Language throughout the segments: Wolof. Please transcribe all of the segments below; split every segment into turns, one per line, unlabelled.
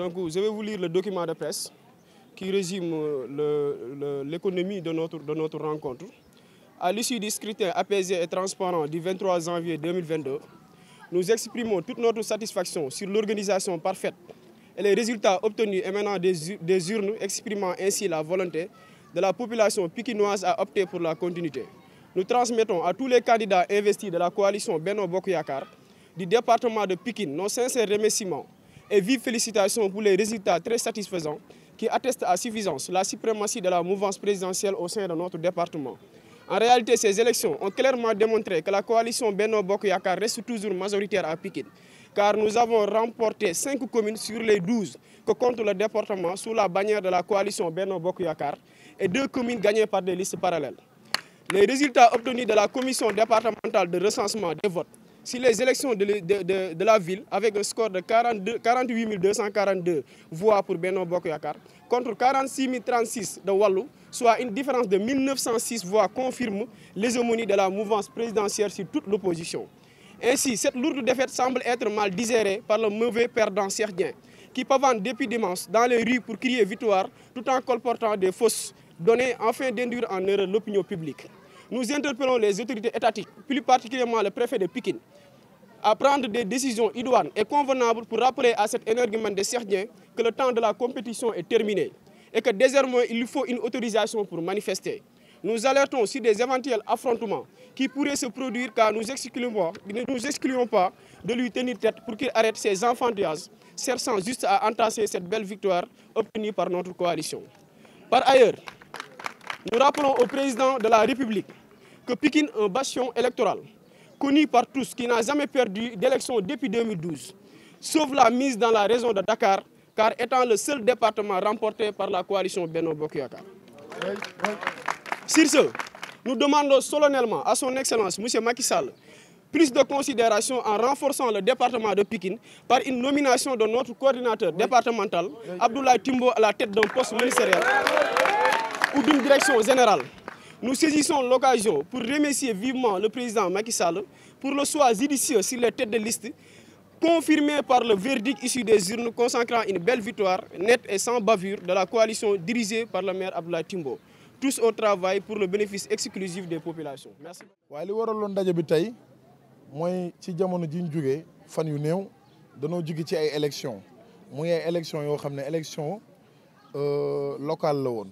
Donc, je vais vous lire le document de presse qui résume l'économie de notre rencontre. À l'issue du scrutin apaisé et transparent du 23 janvier 2022, nous exprimons toute notre satisfaction sur l'organisation parfaite et les résultats obtenus émanant des urnes, exprimant ainsi la volonté de la population pikinoise à opter pour la continuité. Nous transmettons à tous les candidats investis de la coalition Benno Bokk Yakaar du département de Pikine nos sincères remerciements et vives félicitations pour les résultats très satisfaisants qui attestent à suffisance la suprématie de la mouvance présidentielle au sein de notre département. En réalité, ces élections ont clairement démontré que la coalition Benno Bokk Yakaar reste toujours majoritaire à Pikine, car nous avons remporté 5 communes sur les 12 que compte le département sous la bannière de la coalition Benno Bokk Yakaar et 2 communes gagnées par des listes parallèles. Les résultats obtenus de la commission départementale de recensement des votes sur les élections de la ville avec un score de 48 242 voix pour Benno Bokk Yakaar contre 46 036 de Wallu, soit une différence de 1906 voix, confirme l'hégémonie de la mouvance présidentielle sur toute l'opposition. Ainsi, cette lourde défaite semble être mal digérée par le mauvais perdant Cheikh Dieng, qui pavane depuis dimanche dans les rues pour crier victoire tout en colportant des fausses données afin d'induire en erreur l'opinion publique. Nous interpellons les autorités étatiques, plus particulièrement le préfet de Pikine, à prendre des décisions idoines et convenables pour rappeler à cet énergumène de Cheikh Dieng que le temps de la compétition est terminé et que désormais il lui faut une autorisation pour manifester. Nous alertons sur des éventuels affrontements qui pourraient se produire car nous excluons pas de lui tenir tête pour qu'il arrête ses enfantillages, cherchant juste à entasser cette belle victoire obtenue par notre coalition. Par ailleurs, nous rappelons au président de la République que Pikine, un bastion électoral, connu par tous, qui n'a jamais perdu d'élection depuis 2012, sauf la mise dans la région de Dakar, car étant le seul département remporté par la coalition Benno Bokk Yakaar. Sur ce, nous demandons solennellement à son Excellence, M. Macky Sall, plus de considération en renforçant le département de Pikine par une nomination de notre coordinateur départemental, Abdoulaye Timbo, à la tête d'un poste ministériel ou d'une direction générale. Nous saisissons l'occasion pour remercier vivement le président Macky Sall pour le choix judicieux sur les têtes de liste, confirmé par le verdict issu des urnes consacrant une belle victoire nette et sans bavure de la coalition dirigée par le maire Abdoulaye Timbo. Tous au travail pour le bénéfice exclusif des populations. Merci.
waaye li waraloon ndaje bi tey mooy ci jamono ji ñu jógee fan yu néew danoo jóge ci ay élections muy ay élections yoo xam ne élection locale la woon.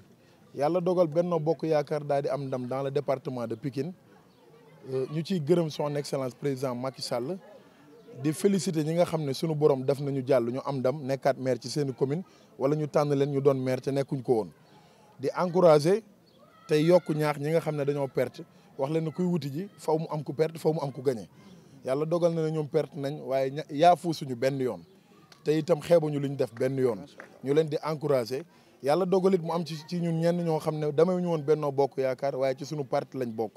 Yàlla dogal Benno Bokk Yakaar daal di am ndam dans le département de Pikine ñu ciy gërëm son excellence président Macky Sall di féliciter ñi nga xam ne sunu borom def nañu jàll ñu am ndam nekkaat maire ci seeni commune wala ñu tànn leen ñu doon maire te nekkuñ ko woon. Di encourager tey yokku ñaax ñi nga xam ne dañoo perte wax leen ne kuy wuti ji faw mu am ku perte faw mu am ku gagné yàlla dogal na ne ñoom perte nañ waaye yaafu suñu benn yoon te itam xeebuñu lu ñu def benn yoon ñu leen di encourager. Yàlla dogalit mu am ci ñun ñenn ñoo xam ne demewuñu woon Benno Bokk Yakaar waaye ci suñu parti lañ bokk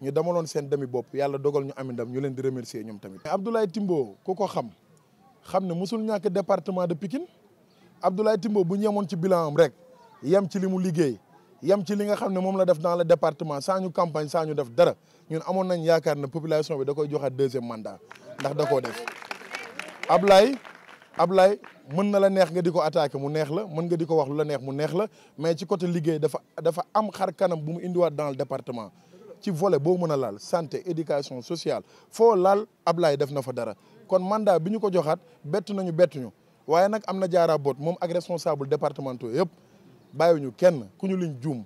ñu demaloon seen demi bopp yàlla dogal ñu am ndam ñu leen di remercier ñoom tamit. Abdoulaye Timbo ku ko xam ne musul ñàkk département de Pikine Abdoulaye Timbo bu ñu yemoon ci bilan am rek yem ci li mu liggéey yem ci li nga xam ne moom la def dans le département saa ñu campagne saa ñu def dara ñun amoon nañ yaakaar ne population bi da koy joxaat 2e mandat ndax da koo def Ablaye mën na la neex nga di ko attaquer mu neex la mën nga di ko wax lu la neex mu neex la mais ci côté liggéey dafa am xar kanam bu mu indiwaat dans le département ci volet boo mën a laal santé éducation sociale foo laal Ablaye def na fa dara kon mandat bi ñu ko joxaat bettuñu waaye nag am na jaara boot moom ak responsable départementaux yëpp bàyyiwuñu kenn ku ñu liñ juum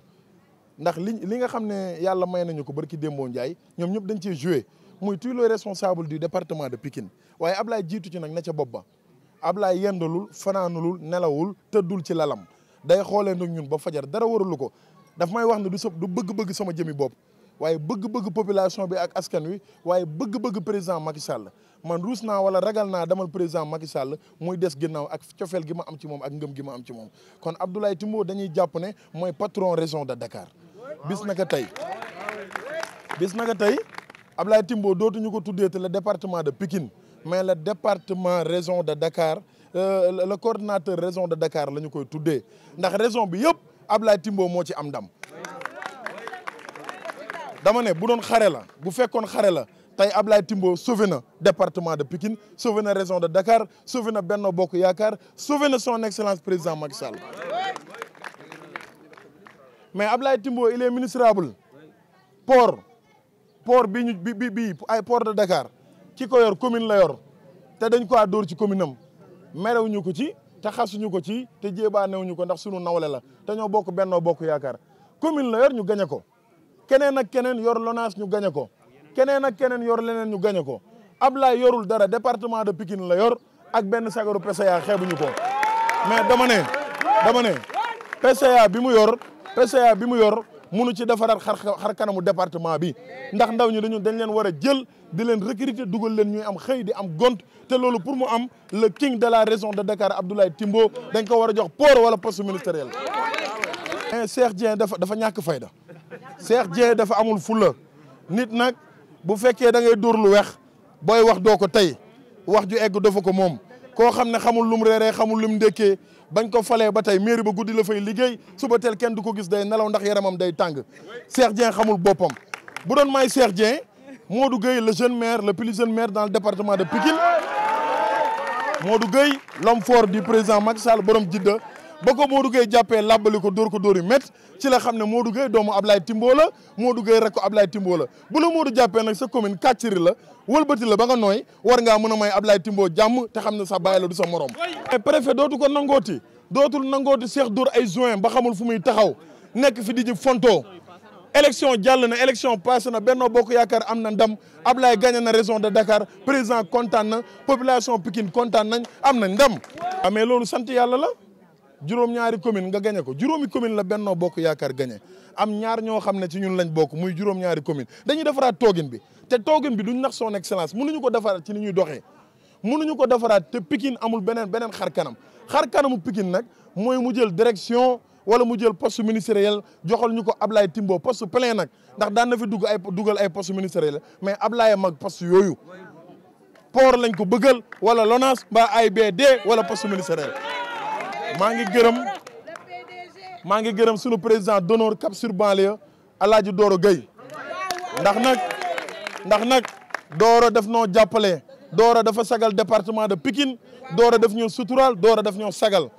ndax li nga xam ne yàlla may nañu ko barki Dembo Ndiaye ñoom ñëpp dañ cee joué muy tous les responsables du département de Pikine waaye Ablaye jiitu ci nag na ca bopp ba Ablaye yendalul fanaanulul nelawul tëddul ci lalam day xoolee nag ñun ba fajar dara warulu ko daf may wax ne du bëgg-bëgg sama jëmi bopp waaye bëgg-bëgg population bi ak askan wi waaye bëgg-bëgg président Macky Sall man ruus naa wala ragal naa demal président Macky Sall muy des ginnaaw ak cofeel gi ma am ci moom ak ngëm gi ma am ci moom kon Abdoulaye Timbo dañuy jàpp ne mooy patron région de Dakar bis naka tey Abdoulaye Timbo dootuñu ko tuddeete le département de Pikine mais le département région de Dakar le coordinateur région de Dakar la ñu koy tuddee ndax région bi yëpp Abdoulaye Timbo moo ci am ndam dama ne bu doon xare la bu fekkoon xare la tey Ablaye Timbo sauvé na département de Pikine sauvé na région de Dakar sauvé na Benno Bokk Yaakaar sauvé na son excellence président Macky Sall mais Ablaye Timbo il est ministrable port bi ñu bi ay port de Dakar ki ko yor commune la yor te dañ ko dóor ci commune am merewuñu ko ci te xasuñu ko ci te jéebaanewuñu ko ndax sunu nawle la te ñoo bokk Benno Bokk Yaakaar commune la yor ñu gañe ko keneen ak keneen yor LONASE ñu gañe ko keneen ak keneen yor leneen ñu gañe ko Ablaye yorul dara département de Pikine la yor ak benn sagaru PCA xeebuñu ko mais dama ne PCA bi mu yor munu ci defaraat xar kanamu département bi ndax ndaw ñi dañ leen war a jël di leen recruter dugal leen ñuy am xëy di am gont te loolu pour mu am le king de la région de Dakar Abdoulaye Timbo dañ ko war a jox port wala poste ministériel. mais Cheikh Dieng dafa ñàkk fayda Cheikh Dieng dafa amul fulla nit nag bu fekkee da ngay dóor lu weex booy wax doo ko tey wax ju egg dafa ko moom koo xam ne xamul lum reeree xamul lum ndékkee bañ ko falee ba tey mairie ba guddi la fay liggéey suba teel kenn du ko gis day nelaw ndax yaramam day tàng Cheikh Dieng xamul boppam bu doon may Cheikh Dieng Modou Gueye le jeune maire le plus jeune maire dans le département de Pikine Modou Gueye l'homme fort du président Macky Sall borom jidda ba ko Modou Gueye jàppee làbbali ko dóor yu métti ci la xam ne Modou Gueye doomu Ablaye Timbo la Modou Gueye rek ko Ablaye Timbo la bu la Modou jàppee nag sa commune kàcciri la wëlbati la ba nga nooy war ngaa mën a may Ablaye Timbo jàmm te xam ne sa bàyyi la du sa morom. préfet dootu ko nangooti dootul nangooti Cheikh Dóor ay juin ba xamul fu muy taxaw nekk fi di ji fonto élection jàll na élection passé na Benno Bokk Yaakaar am na ndam Ablaye gagné na région de Dakar président kontaan na population Pikine kontaan nañ am na ndam. mais loolu sant yàlla la juróom-ñaari commune nga gagné ko juróomi commune la Benno Bokk Yaakaar gagné am ñaar ñoo xam ne ci ñun lañ bokk muy juróom-ñaari commune dañuy defaraat toogin bi te toogin bi duñ nax son excellence mënuñu ko defaraat ci ni ñuy doxee mënuñu ko defaraat te Pikine amul beneen xar kanamu Pikine nag mooy mu jël direction wala mu jël poste ministériel joxal ñu ko Ablaye Timbo poste plein nag ndax daan na fi dugal ay poste ministériel mais Ablaye mag poste yooyu port lañ ko bëggal wala LONASE mbaa AIBD wala poste ministériel. maa ngi gërëm sunu président d'honneur Cap Sur Banlieue Alaaji Doro Gueye ndax nag Doro daf noo jàppale Doro dafa sagal département de Pikine Doro daf ñoo sutural Doro daf ñoo sagal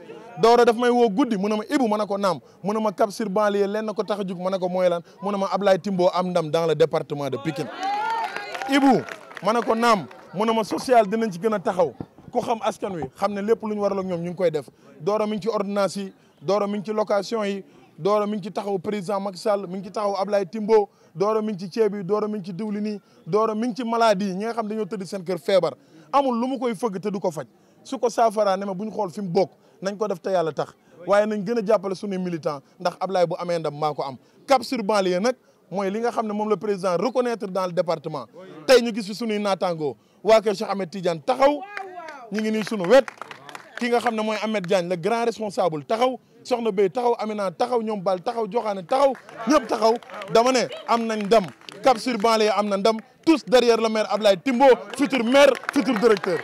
Doro daf may woo guddi mu ne ma Ibou ma ne ko naam mu ne ma Cap Sur Banlieue leen na ko tax a jug ma ne ko mooy lan mu ne ma Ablaye Timbo am ndam dans le département de Pikine Ibou ma ne ko naam mu ne ma social dinañ ci gën a taxaw ku xam askan wi xam ne lépp lu ñu waral ak ñoom ñu ngi koy def Doro mi ngi ci ordonnance yi Doro mi ngi ci location yi Doro mi ngi ci taxaw président Macky Sall mi ngi ci taxaw Ablaye Timbo Doro mi ngi ci ceeb yi Doro mi ngi ci diwlin yi Doro mi ngi ci maladie yi ñi nga xam dañoo tëdd seen kër feebar amul lu mu koy fëgg te du ko faj su ko saafara ne ma bu ñu xool fi mu bokk nañ ko def te yàlla tax waaye nañ gën a jàppale suñuy militant ndax Ablaye bu amee ndam maa ko am Cap Sur Banlieue nag mooy li nga xam ne moom le président reconnaître dans le département tey ñu gis fi suñuy naataangoo waa kër Cheikh Ahmed Tidiane taxaw ñu ngi nii sunu wet ki nga xam ne mooy Ahmed Diagne le grand responsable taxaw Soxna Bey taxaw Amina taxaw ñoom Bal taxaw Joxaane taxaw ñëpp taxaw dama ne am nañ ndam Cap Sur Banlieue am na ndam tous derrière le maire Ablaye Timbo futur maire futur directeur.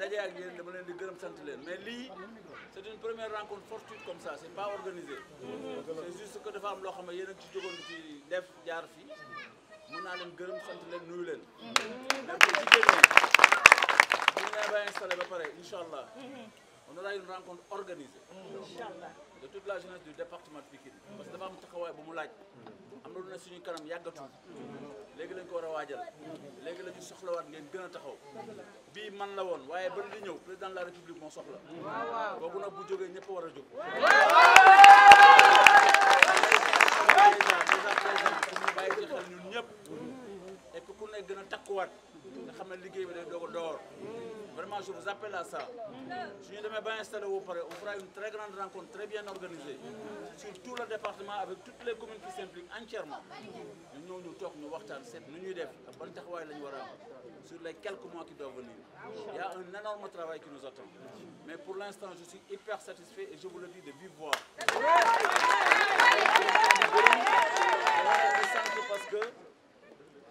dajee ak yéen dama leen di gërëm sant leen mais lii c'est une première rencontre fortuite comme ça c'est pas organisé c'est juste que dafa am loo xam ne yéen a ngi ci jógoon ci def jaar fi mën naa leen gërëm sant leen nuyu leen mais bu ci génnee bu ñu ba installé ba pare incha allah on aura une rencontre organisée de toute la jeunesse du département de Pikine parce que dafa am taxawaay bu mu laaj am na lu ne suñu kanam yàggatul léegi lañ ko war a waajal léegi la ñu soxlawaat ngeen gën a taxaw bii man la woon waaye ba li ñëw président de la république moo soxla boobu nag bu jógee ñëpp war a jóg déjà président ñu bàyyi ci xel ñun ñëpp et que ku ne gën a takkuwaat nga xam ne liggéey bi day doog a door vraiment je vous appelle à ça su ñu demee ba installé wu pare on fera une très grande rencontre très bien organisée sur tout le département avec toutes les communes qui s'impliquent entièrement ñu ñëw ñu toog ñu waxtaan seet nu ñuy def ak ban taxawaay la ñu war a am sur les quelques mois qui doivent venir. Il y a un énorme travail qui nous attend. Mais pour l'instant, je suis hyper satisfait et je vous le dis de vive voix. Parce que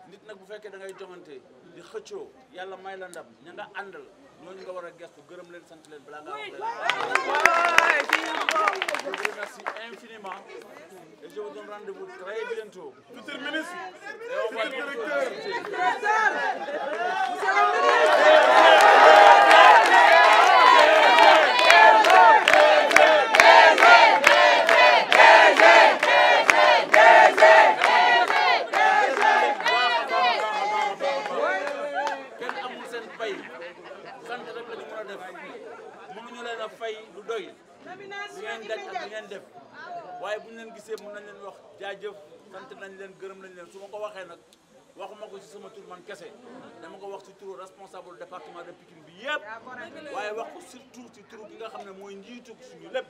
nit nag bu fekkee da ngay joŋante di xëccoo yàlla may la ndam ña nga àndal ñooñu nga war a gestu gërëm leen sant leen balaa ngaa wax leen. Je vous remercie infiniment et je rendez-vous très bientôt.
Futur ministre.
Et on va sant rek la ñu mën a def mënuñu leen a fay lu doy li ngeen daj ak li ngeen def waaye bu ñu leen gisee mën nañ leen wax jaajëf sant nañ leen gërëm nañ leen su ma ko waxee nag waxuma ko ci sama tur man kese dama ko wax ci turu responsable département de Pikine bi yëpp waaye wax ko surtout ci turu ki nga xam ne mooy njiitu suñu lépp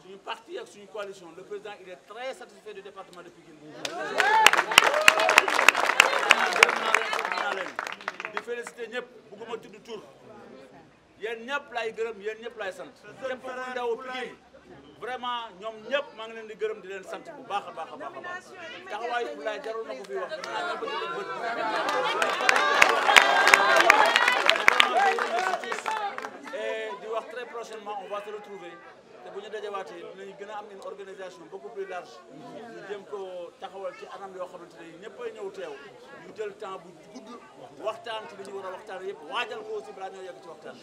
suñu parti ak suñu coalition le président il est très satisfait du département de Pikine gërëm naa leen di félicité ñëpp bugguma tudd tur yéen ñëpp laay gërëm yéen ñëpp laay sant képp ku ndaw Pikine vraiment ñoom ñëpp maa ngi leen di gërëm di leen sant bu baax a baax a baax a baax taxawaayu bu laay jarul na ko fi wax naa ñëpp di leen bët et di wax très prochainement on va se retrouver te bu ñu dajawaatee dinañ gën a am une organisation beaucoup plus large ñu jëm ko taxawal ci anam yoo xamante ne ñëppay ñëw teew ñu jël temps bu gudd waxtaan ci li ñu war a waxtaan yëpp waajal ko aussi balaa ñoo yegg ci waxtaan